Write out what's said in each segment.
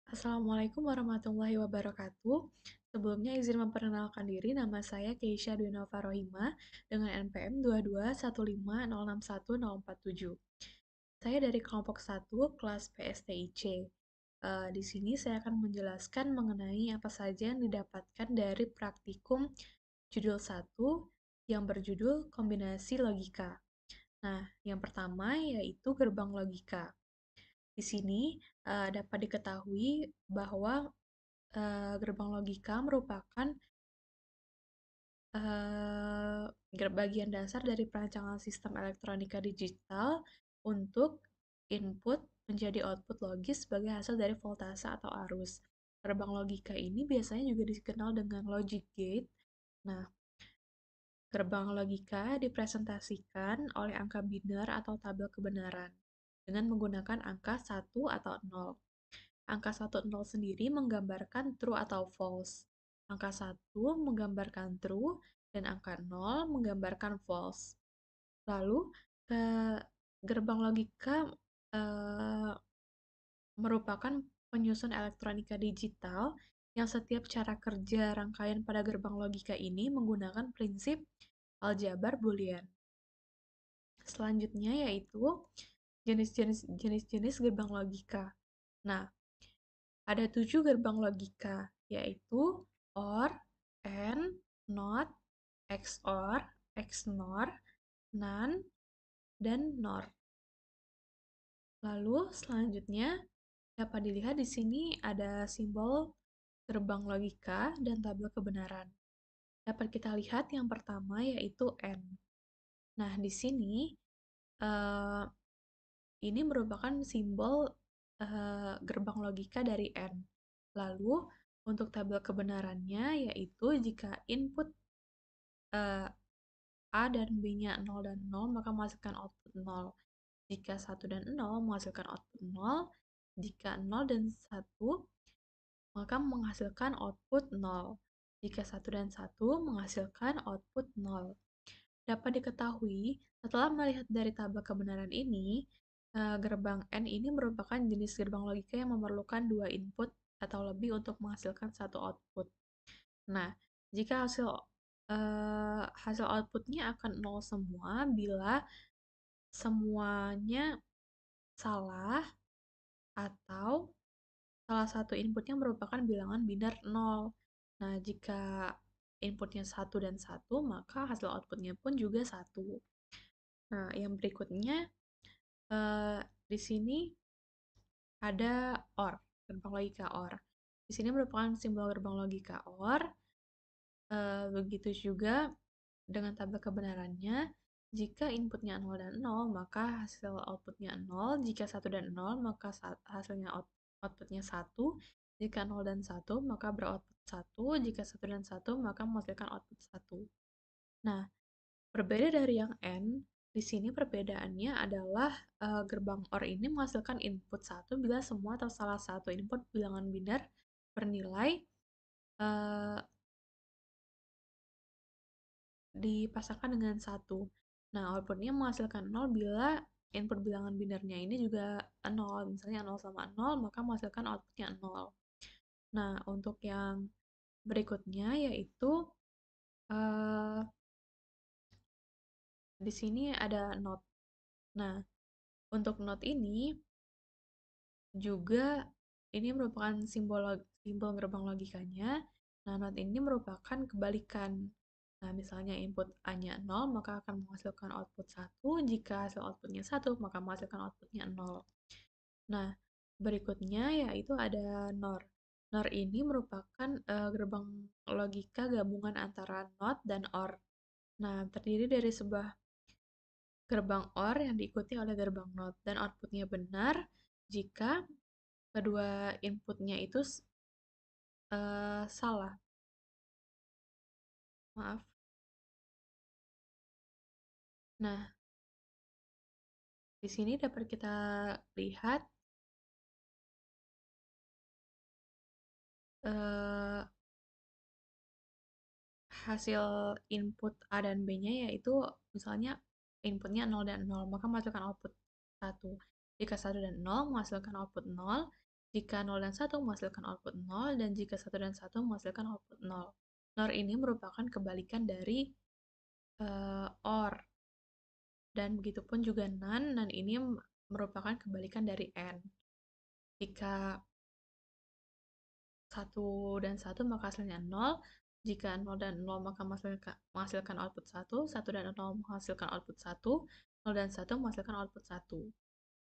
Assalamualaikum warahmatullahi wabarakatuh. Sebelumnya izin memperkenalkan diri, nama saya Keisha Dwinova Rohima dengan NPM 221506147. Saya dari kelompok 1 kelas PSTIC. Di sini saya akan menjelaskan mengenai apa saja yang didapatkan dari praktikum judul 1 yang berjudul Kombinasi Logika. Nah, yang pertama yaitu gerbang logika. Di sini dapat diketahui bahwa gerbang logika merupakan bagian dasar dari perancangan sistem elektronika digital untuk input menjadi output logis sebagai hasil dari voltase atau arus. Gerbang logika ini biasanya juga dikenal dengan logic gate. Nah, gerbang logika dipresentasikan oleh angka biner atau tabel kebenaran dengan menggunakan angka 1 atau 0. Angka 1, 0 sendiri menggambarkan true atau false. Angka 1 menggambarkan true dan angka 0 menggambarkan false. Lalu, ke gerbang logika eh, merupakan penyusun elektronika digital yang setiap cara kerja rangkaian pada gerbang logika ini menggunakan prinsip aljabar Boolean. Selanjutnya yaitu jenis-jenis gerbang logika. Nah, ada 7 gerbang logika, yaitu OR, AND, NOT, XOR, XNOR, NaN, dan NOR. Lalu selanjutnya dapat dilihat di sini ada simbol gerbang logika dan tabel kebenaran. Dapat kita lihat yang pertama yaitu AND. Nah, di sini eh, ini merupakan simbol gerbang logika dari AND. Lalu, untuk tabel kebenarannya yaitu jika input A dan B-nya 0 dan 0, maka menghasilkan output 0. Jika 1 dan 0 menghasilkan output 0, jika 0 dan 1 maka menghasilkan output 0. Jika 1 dan 1 menghasilkan output 0. Dapat diketahui, setelah melihat dari tabel kebenaran ini, gerbang N ini merupakan jenis gerbang logika yang memerlukan 2 input atau lebih untuk menghasilkan satu output. Nah, jika hasil outputnya akan 0 semua bila semuanya salah atau salah satu inputnya merupakan bilangan biner 0. Nah, jika inputnya 1 dan 1, maka hasil outputnya pun juga 1. Nah, yang berikutnya di sini ada OR, gerbang logika OR. Di sini merupakan simbol gerbang logika OR. Begitu juga dengan tabel kebenarannya, jika inputnya 0 dan 0, maka hasil outputnya 0. Jika 1 dan 0, maka hasilnya outputnya 1. Jika 0 dan 1, maka beroutput 1. Jika 1 dan 1, maka menghasilkan output 1. Nah, berbeda dari yang N, di sini perbedaannya adalah gerbang OR ini menghasilkan input 1 bila semua atau salah satu input bilangan biner bernilai dipasangkan dengan 1. Nah, outputnya menghasilkan 0 bila input bilangan binernya ini juga 0. Misalnya 0 sama 0, maka menghasilkan outputnya 0. Nah, untuk yang berikutnya yaitu uh, di sini ada NOT. Nah, untuk NOT ini juga ini merupakan simbol gerbang logikanya. Nah, NOT ini merupakan kebalikan. Nah, misalnya input A-nya 0, maka akan menghasilkan output 1. Jika hasil outputnya 1, maka menghasilkan outputnya 0. Nah, berikutnya yaitu ada NOR. NOR ini merupakan gerbang logika gabungan antara NOT dan OR. Nah, terdiri dari sebuah gerbang OR yang diikuti oleh gerbang NOT dan outputnya benar jika kedua inputnya itu salah. Maaf. Nah, di sini dapat kita lihat eh, hasil input A dan B-nya yaitu misalnya inputnya 0 dan 0, maka menghasilkan output 1. Jika 1 dan 0 menghasilkan output 0, Jika 0 dan 1 menghasilkan output 0, dan jika 1 dan 1 menghasilkan output 0. NOR ini merupakan kebalikan dari OR. Dan begitupun juga NaN, NaN ini merupakan kebalikan dari AND. Jika 1 dan 1 maka hasilnya 0, jika 0 dan 0 maka menghasilkan output 1, 1 dan 0 menghasilkan output 1, 0 dan 1 menghasilkan output 1.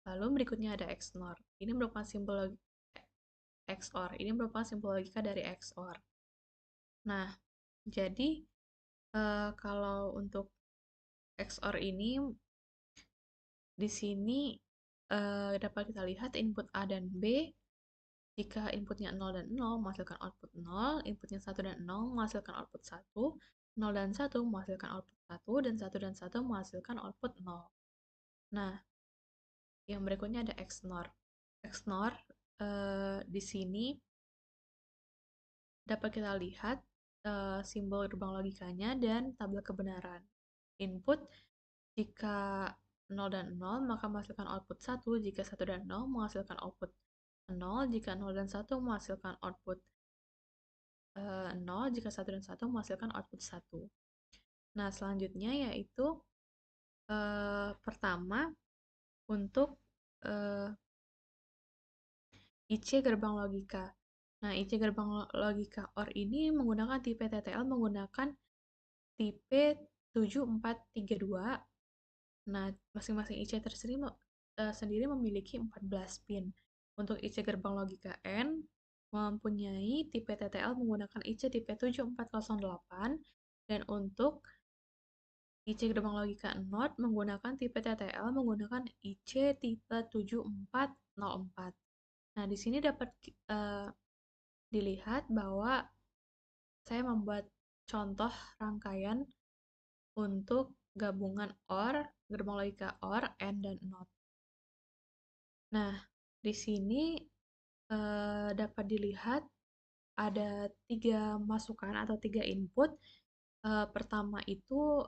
Lalu berikutnya ada XNOR. Ini merupakan simbol XOR. Ini merupakan simbol logika dari XOR. Nah, jadi kalau untuk XOR ini di sini dapat kita lihat input A dan B. Jika inputnya 0 dan 0 menghasilkan output 0, inputnya 1 dan 0 menghasilkan output 1, 0 dan 1 menghasilkan output 1, dan 1 dan 1 menghasilkan output 0. Nah, yang berikutnya ada XNOR. XNOR di sini dapat kita lihat simbol gerbang logikanya dan tabel kebenaran. Input jika 0 dan 0 maka menghasilkan output 1, jika 1 dan 0 menghasilkan output 0, jika 0 dan 1 menghasilkan output 0, jika 1 dan 1 menghasilkan output 1. Nah, selanjutnya yaitu pertama untuk IC gerbang logika. Nah, IC gerbang logika OR ini menggunakan tipe TTL menggunakan tipe 7432. Nah, masing-masing IC sendiri memiliki 14 pin. Untuk IC gerbang logika N mempunyai tipe TTL menggunakan IC tipe 7408, dan untuk IC gerbang logika NOT menggunakan tipe TTL menggunakan IC tipe 7404. Nah, di sini dapat dilihat bahwa saya membuat contoh rangkaian untuk gabungan OR, gerbang logika OR, AND, dan NOT. Nah, di sini dapat dilihat ada 3 masukan atau 3 input. Pertama itu,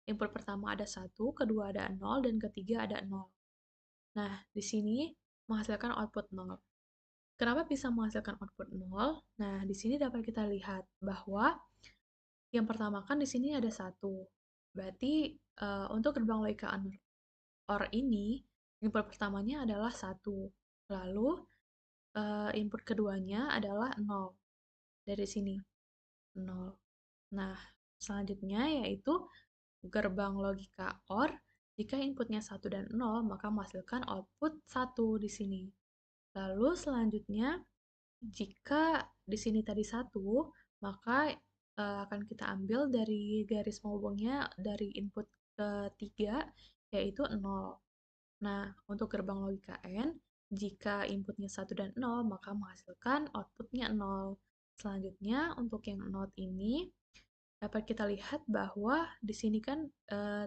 input pertama ada 1, kedua ada 0, dan ketiga ada 0. Nah, di sini menghasilkan output 0. Kenapa bisa menghasilkan output 0? Nah, di sini dapat kita lihat bahwa yang pertama kan di sini ada 1. Berarti untuk gerbang logika OR ini, input pertamanya adalah 1. Lalu input keduanya adalah 0. Dari sini, 0. Nah, selanjutnya yaitu gerbang logika OR. Jika inputnya 1 dan 0, maka menghasilkan output 1 di sini. Lalu selanjutnya, jika di sini tadi 1, maka akan kita ambil dari garis menghubungnya dari input ketiga, yaitu 0. Nah, untuk gerbang logika N, jika inputnya 1 dan 0, maka menghasilkan outputnya 0. Selanjutnya, untuk yang NOT ini, dapat kita lihat bahwa di sini kan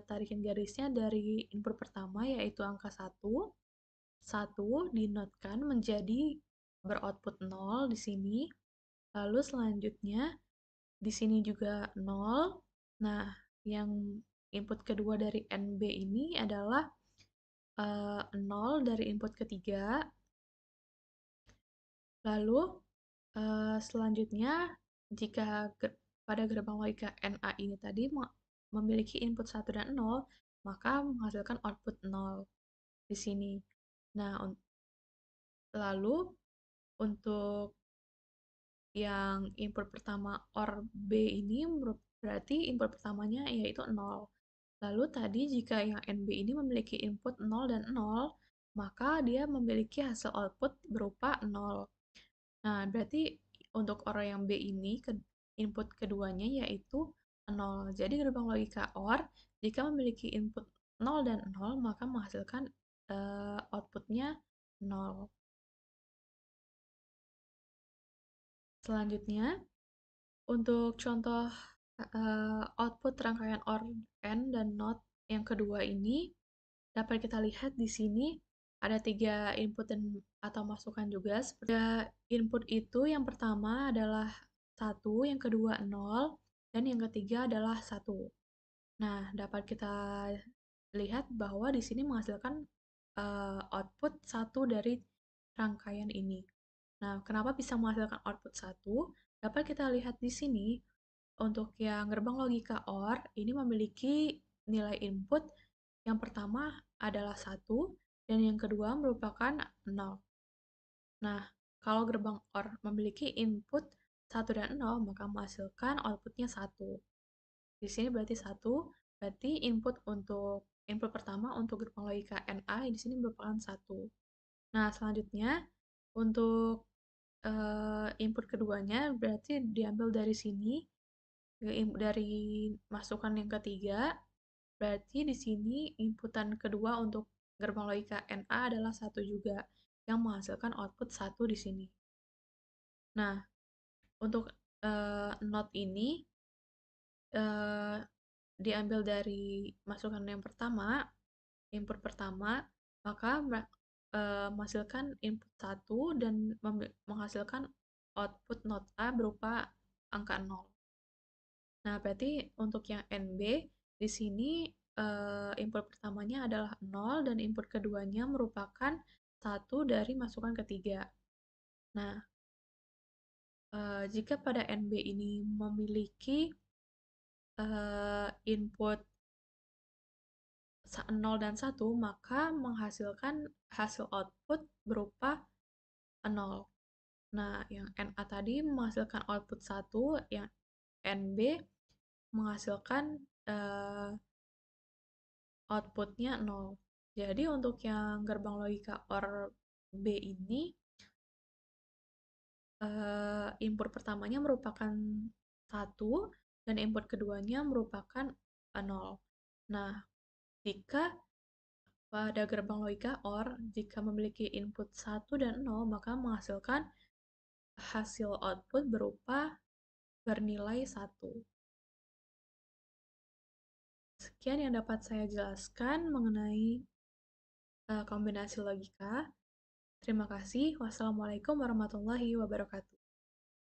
tarikan garisnya dari input pertama, yaitu angka 1. 1 dinotkan menjadi beroutput 0 di sini. Lalu selanjutnya, di sini juga 0. Nah, yang input kedua dari NB ini adalah 0 dari input ketiga. Lalu selanjutnya, jika pada gerbang logika NA ini tadi memiliki input 1 dan 0, maka menghasilkan output 0 di sini. Nah, lalu untuk yang input pertama OR B ini berarti input pertamanya yaitu 0. Lalu tadi jika yang NB ini memiliki input 0 dan 0, maka dia memiliki hasil output berupa 0. Nah, berarti untuk orang yang B ini, input keduanya yaitu 0. Jadi gerbang logika OR, jika memiliki input 0 dan 0, maka menghasilkan outputnya 0. Selanjutnya, untuk contoh output rangkaian OR AND dan NOT yang kedua ini, dapat kita lihat di sini ada 3 input atau masukan juga. Seperti input itu yang pertama adalah 1, yang kedua 0, dan yang ketiga adalah 1. Nah, dapat kita lihat bahwa di sini menghasilkan output 1 dari rangkaian ini. Nah, kenapa bisa menghasilkan output satu? Dapat kita lihat di sini, untuk yang gerbang logika OR, ini memiliki nilai input yang pertama adalah satu dan yang kedua merupakan 0. Nah, kalau gerbang OR memiliki input satu dan 0, maka menghasilkan outputnya satu. Di sini berarti satu, berarti input pertama untuk gerbang logika NA di sini merupakan satu. Nah, selanjutnya untuk input keduanya berarti diambil dari sini, dari masukan yang ketiga, berarti di sini inputan kedua untuk gerbang logika NA adalah satu juga, yang menghasilkan output satu di sini. Nah, untuk not ini eh, diambil dari masukan yang pertama, input pertama, maka menghasilkan input satu dan menghasilkan output not A berupa angka 0. Nah, berarti untuk yang NB, di sini input pertamanya adalah 0 dan input keduanya merupakan satu dari masukan ketiga. Nah, jika pada NB ini memiliki input 0 dan 1, maka menghasilkan hasil output berupa 0. Nah, yang NA tadi menghasilkan output 1, yang NB menghasilkan outputnya 0. Jadi untuk yang gerbang logika OR B ini, input pertamanya merupakan 1 dan input keduanya merupakan 0. Nah, jika pada gerbang logika OR, jika memiliki input 1 dan 0, maka menghasilkan hasil output berupa bernilai 1. Sekian yang dapat saya jelaskan mengenai kombinasi logika. Terima kasih. Wassalamualaikum warahmatullahi wabarakatuh.